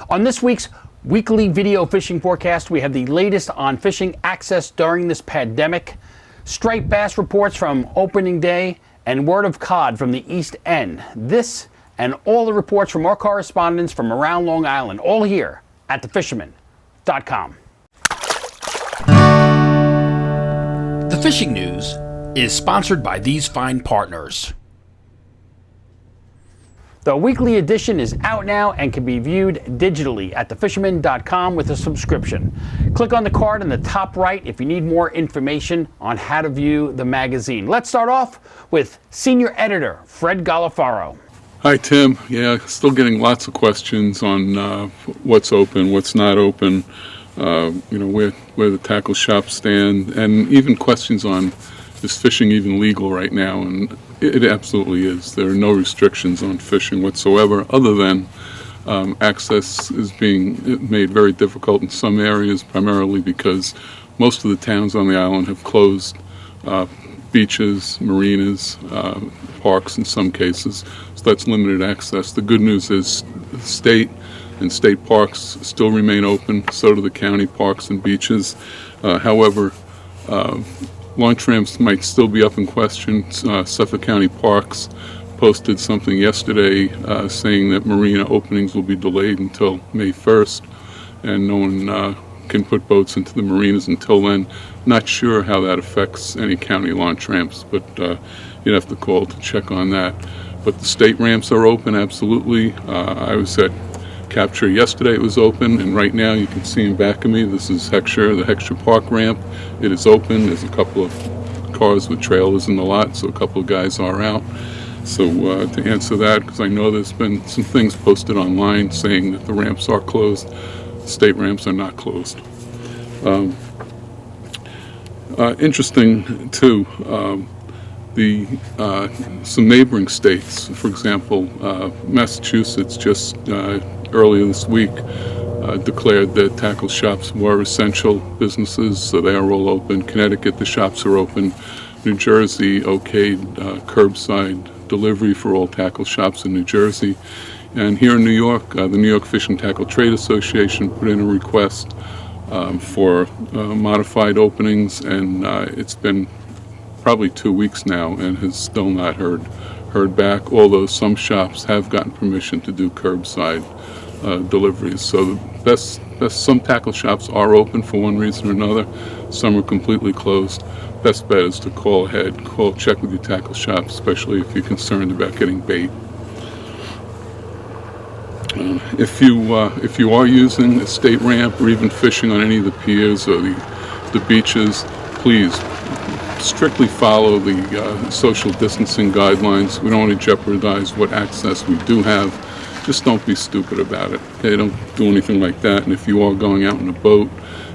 On this week's weekly video fishing forecast, we have the latest on fishing access during this pandemic, striped bass reports from opening day, and word of cod from the East End. This and all the reports from our correspondents from around Long Island, all here at thefisherman.com. The Fishing News is sponsored by these fine partners. The weekly edition is out now and can be viewed digitally at thefisherman.com with a subscription. Click on the card in the top right if you need more information on how to view the magazine. Let's start off with Senior Editor Fred Galafaro. Hi, Tim. Yeah, still getting lots of questions on what's open, what's not open, where the tackle shops stand, and even questions on is fishing even legal right now, and it absolutely is. There are no restrictions on fishing whatsoever, other than access is being made very difficult in some areas, primarily because most of the towns on the island have closed beaches, marinas, parks in some cases, so that's limited access. The good news is the state and state parks still remain open, so do the county parks and beaches. However, launch ramps might still be up in question. Suffolk County Parks posted something yesterday saying that marina openings will be delayed until May 1st, and no one can put boats into the marinas until then. Not sure how that affects any county launch ramps, but you'd have to call to check on that. But the state ramps are open, absolutely. I was at Capture yesterday, it was open, and right now you can see in back of me, this is Heckscher, the Heckscher Park ramp. It is open. There's a couple of cars with trailers in the lot, so a couple of guys are out. So to answer that, because I know there's been some things posted online saying that the ramps are closed, state ramps are not closed. Interesting too, some neighboring states, for example, Massachusetts just earlier this week declared that tackle shops were essential businesses, so they are all open. Connecticut, the shops are open. New Jersey okayed curbside delivery for all tackle shops in New Jersey. And here in New York, the New York Fish and Tackle Trade Association put in a request for modified openings, and it's been probably 2 weeks now and has still not heard back, although some shops have gotten permission to do curbside deliveries. So some tackle shops are open for one reason or another. Some are completely closed. Best bet is to call ahead, check with your tackle shop, especially if you're concerned about getting bait. If you are using a state ramp or even fishing on any of the piers or the beaches, please strictly follow the social distancing guidelines. We don't want to jeopardize what access we do have. Just don't be stupid about it. Okay, don't do anything like that. And if you are going out in a boat,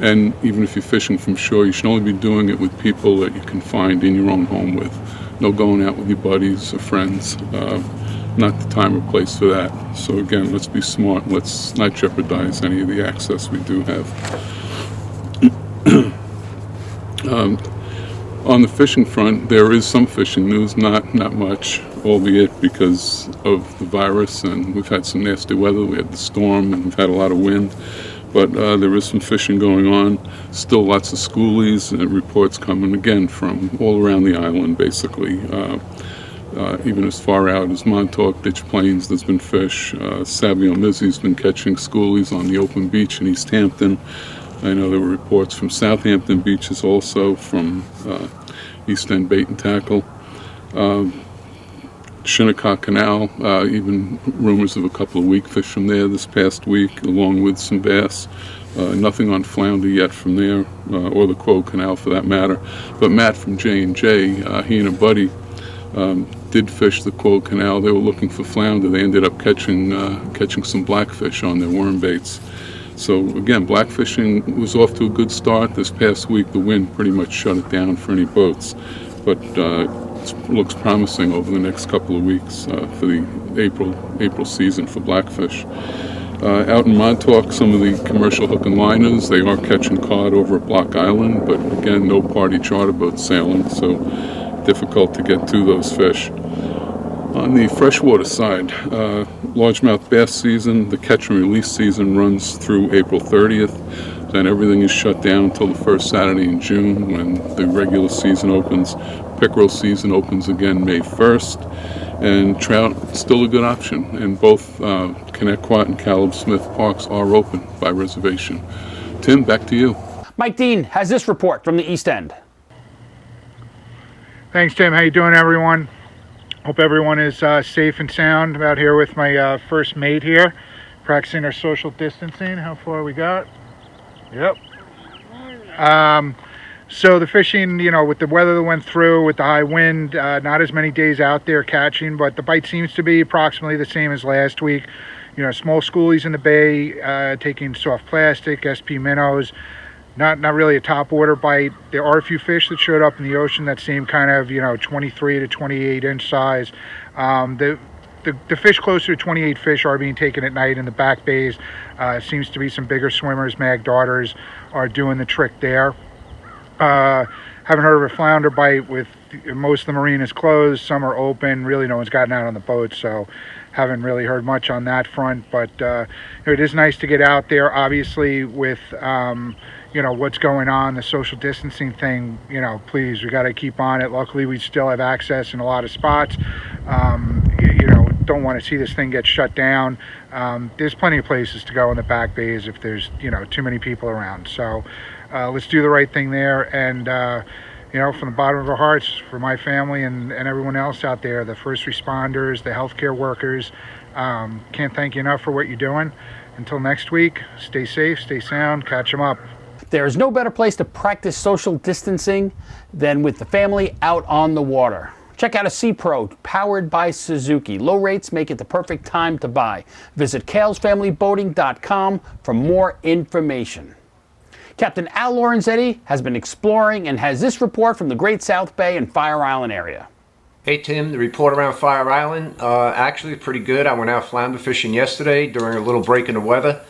and even if you're fishing from shore, you should only be doing it with people that you can find in your own home with. No going out with your buddies or friends. Not the time or place for that. So again, let's be smart. Let's not jeopardize any of the access we do have. On the fishing front, there is some fishing news, not much, albeit because of the virus, and we've had some nasty weather. We had the storm, and we've had a lot of wind, but there is some fishing going on. Still lots of schoolies and reports coming again from all around the island, basically. Even as far out as Montauk, Ditch Plains, there's been fish. Savio Mizzi's been catching schoolies on the open beach in East Hampton. I know there were reports from Southampton beaches also, from East End Bait and Tackle. Shinnecock Canal, even rumors of a couple of weak fish from there this past week, along with some bass. Nothing on flounder yet from there, or the Quo Canal for that matter. But Matt from J&J, he and a buddy did fish the Quo Canal. They were looking for flounder. They ended up catching some blackfish on their worm baits. So again, blackfishing was off to a good start. This past week, the wind pretty much shut it down for any boats, but it looks promising over the next couple of weeks for the April season for blackfish. Out in Montauk, some of the commercial hook and liners, they are catching cod over at Block Island, but again, no party charter boats sailing, so difficult to get to those fish. On the freshwater side, largemouth bass season, the catch and release season runs through April 30th. Then everything is shut down until the first Saturday in June when the regular season opens. Pickerel season opens again May 1st. And trout, still a good option. And both Connecticut and Caleb Smith parks are open by reservation. Tim, back to you. Mike Dean has this report from the East End. Thanks, Tim. How you doing, everyone? Hope everyone is safe and sound. I'm out here with my first mate here, practicing our social distancing. How far we got? Yep. So the fishing, with the weather that went through, with the high wind, not as many days out there catching, but the bite seems to be approximately the same as last week. Small schoolies in the bay, taking soft plastic, SP minnows. Not really a top order bite. There are a few fish that showed up in the ocean that seem kind of 23 to 28 inch size. The fish closer to 28 fish are being taken at night in the back bays. Seems to be some bigger swimmers, mag darters are doing the trick there. Haven't heard of a flounder bite with most of the marinas closed. Some are open. Really, no one's gotten out on the boat, so haven't really heard much on that front. But it is nice to get out there. Obviously, with what's going on, the social distancing thing. Please, we got to keep on it. Luckily, we still have access in a lot of spots. Don't want to see this thing get shut down. There's plenty of places to go in the back bays if there's too many people around. So let's do the right thing there. And from the bottom of our hearts, for my family and everyone else out there, the first responders, the healthcare workers, can't thank you enough for what you're doing. Until next week, stay safe, stay sound, catch them up. There is no better place to practice social distancing than with the family out on the water. Check out a Sea Pro powered by Suzuki. Low rates make it the perfect time to buy. Visit kalesfamilyboating.com for more information. Captain Al Lorenzetti has been exploring and has this report from the Great South Bay and Fire Island area. Hey Tim, the report around Fire Island, actually pretty good. I went out flounder fishing yesterday during a little break in the weather.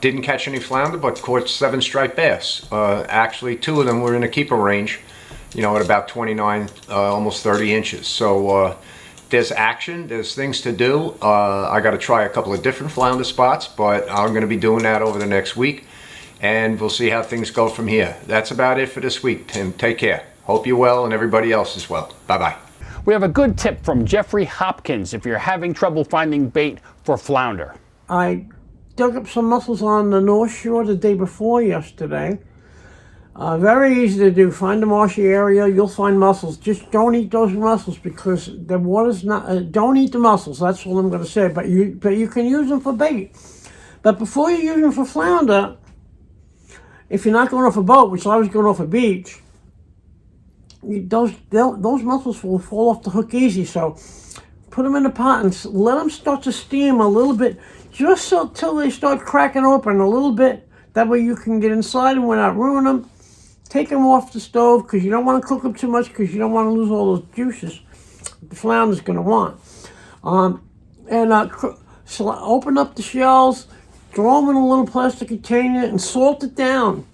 Didn't catch any flounder, but caught 7 striped bass. Actually, 2 of them were in a keeper range, at about 29, almost 30 inches. So there's action, there's things to do. I got to try a couple of different flounder spots, but I'm going to be doing that over the next week, and we'll see how things go from here. That's about it for this week, Tim. Take care. Hope you're well and everybody else is well. Bye-bye. We have a good tip from Jeffrey Hopkins if you're having trouble finding bait for flounder. I dug up some mussels on the North Shore the day before yesterday. Very easy to do. Find a marshy area, you'll find mussels. Just don't eat those mussels because the water's not. Don't eat the mussels. That's all I'm going to say. But you can use them for bait. But before you use them for flounder, if you're not going off a boat, which I was going off a beach, those mussels will fall off the hook easy. So put them in a pot and let them start to steam a little bit, just till they start cracking open a little bit. That way you can get inside and without ruining them. Take them off the stove because you don't want to cook them too much because you don't want to lose all those juices the flounder's going to want. So open up the shells, throw them in a little plastic container and salt it down.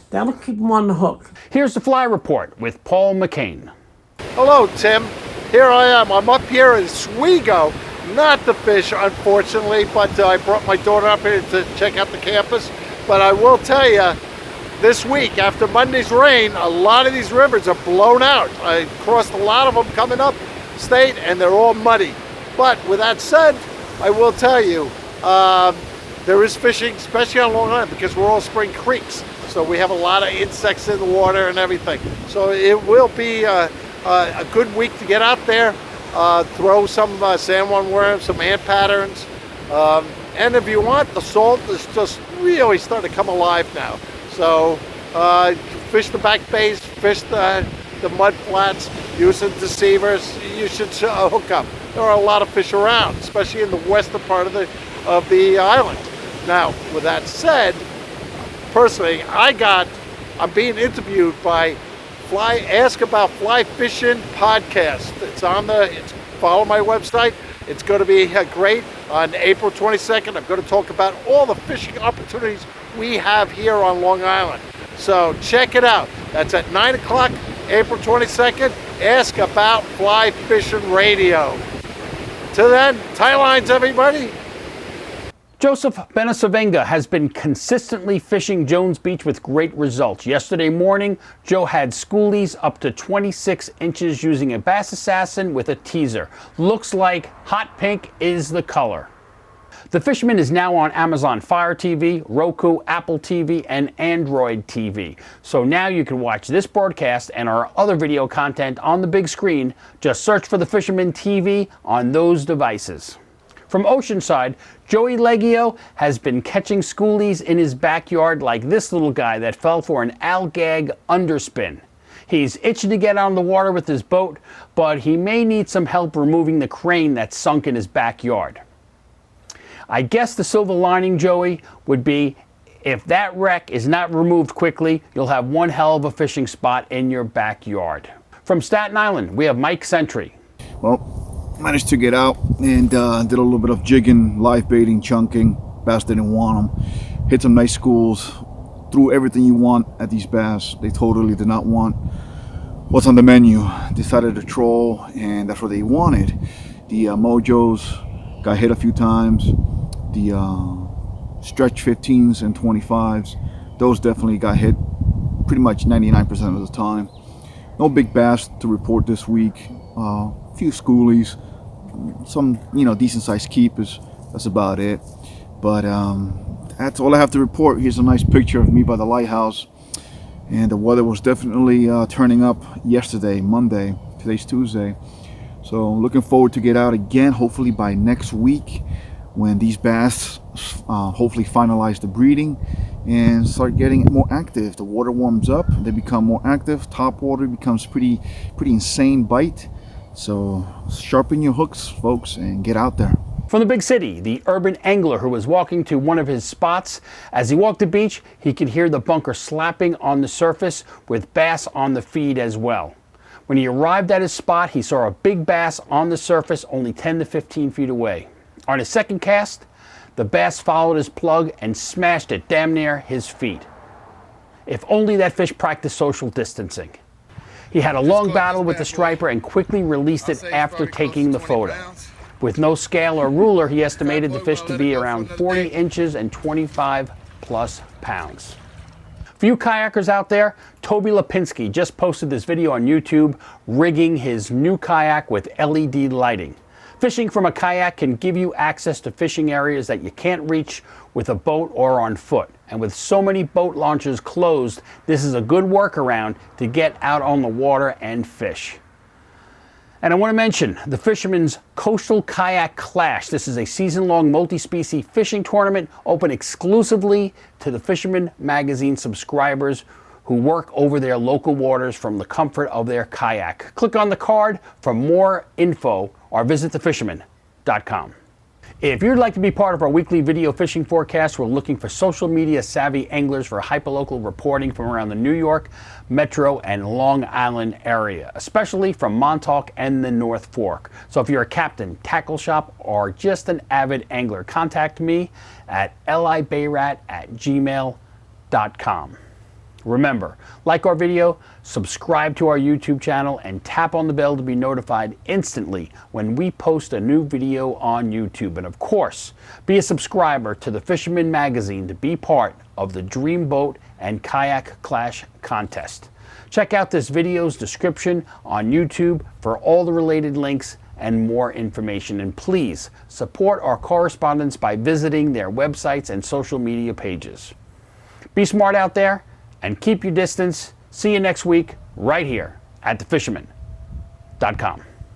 That'll keep them on the hook. Here's the Fly Report with Paul McCain. Hello, Tim. Here I am. I'm up here in Oswego. Not to fish, unfortunately, but I brought my daughter up here to check out the campus. But I will tell you, this week, after Monday's rain, a lot of these rivers are blown out. I crossed a lot of them coming up state, and they're all muddy. But with that said, I will tell you, there is fishing, especially on Long Island, because we're all spring creeks. So we have a lot of insects in the water and everything. So it will be a good week to get out there, throw some sandworm worms, some ant patterns. And if you want, the salt is just really starting to come alive now. So fish the back bays, fish the mud flats, using deceivers. You should hook up. There are a lot of fish around, especially in the western part of the island. Now, with that said, personally, I'm being interviewed by Ask About Fly Fishing podcast. Follow my website. It's going to be great. On April 22nd, I'm going to talk about all the fishing opportunities we have here on Long Island. So check it out. That's at 9 o'clock, April 22nd. Ask About Fly Fishing Radio. Till then, tie lines, everybody. Joseph Benasavenga has been consistently fishing Jones Beach with great results. Yesterday morning, Joe had schoolies up to 26 inches using a Bass Assassin with a teaser. Looks like hot pink is the color. The Fisherman is now on Amazon Fire TV, Roku, Apple TV, and Android TV. So now you can watch this broadcast and our other video content on the big screen. Just search for The Fisherman TV on those devices. From Oceanside, Joey Leggio has been catching schoolies in his backyard like this little guy that fell for an algag underspin. He's itching to get out on the water with his boat, but he may need some help removing the crane that's sunk in his backyard. I guess the silver lining, Joey, would be if that wreck is not removed quickly, you'll have one hell of a fishing spot in your backyard. From Staten Island, we have Mike Sentry. Well, managed to get out and did a little bit of jigging, live baiting, chunking. Bass didn't want them. Hit some nice schools. Threw everything you want at these bass. They totally did not want what's on the menu. Decided to troll, and that's what they wanted. The Mojos got hit a few times. The stretch 15s and 25s, those definitely got hit pretty much 99% of the time. No big bass to report this week. A few schoolies, some decent sized keepers. That's about it. But that's all I have to report. Here's a nice picture of me by the lighthouse, and the weather was definitely turning up yesterday, Monday. Today's Tuesday, so looking forward to get out again, hopefully by next week, when these bass hopefully finalize the breeding and start getting more active. The water warms up, they become more active. Top water becomes pretty insane bite. So sharpen your hooks, folks, and get out there. From the big city, the urban angler who was walking to one of his spots. As he walked the beach, he could hear the bunker slapping on the surface with bass on the feed as well. When he arrived at his spot, he saw a big bass on the surface only 10 to 15 feet away. On his second cast, the bass followed his plug and smashed it damn near his feet. If only that fish practiced social distancing. He had a long battle with the striper and quickly released it after taking the photo. With no scale or ruler, he estimated the fish to be around 40 inches and 25 plus pounds. For you kayakers out there, Toby Lipinski just posted this video on YouTube rigging his new kayak with LED lighting. Fishing from a kayak can give you access to fishing areas that you can't reach with a boat or on foot. And with so many boat launches closed, this is a good workaround to get out on the water and fish. And I want to mention the Fisherman's Coastal Kayak Clash. This is a season-long multi-species fishing tournament open exclusively to the Fisherman magazine subscribers who work over their local waters from the comfort of their kayak. Click on the card for more info or visit thefisherman.com. If you'd like to be part of our weekly video fishing forecast, we're looking for social media savvy anglers for hyperlocal reporting from around the New York, Metro, and Long Island area, especially from Montauk and the North Fork. So if you're a captain, tackle shop, or just an avid angler, contact me at libayrat@gmail.com. Remember, like our video, subscribe to our YouTube channel, and tap on the bell to be notified instantly when we post a new video on YouTube. And of course, be a subscriber to the Fisherman magazine to be part of the Dream Boat and Kayak Clash contest. Check out this video's description on YouTube for all the related links and more information. And please support our correspondents by visiting their websites and social media pages. Be smart out there and keep your distance. See you next week right here at thefisherman.com.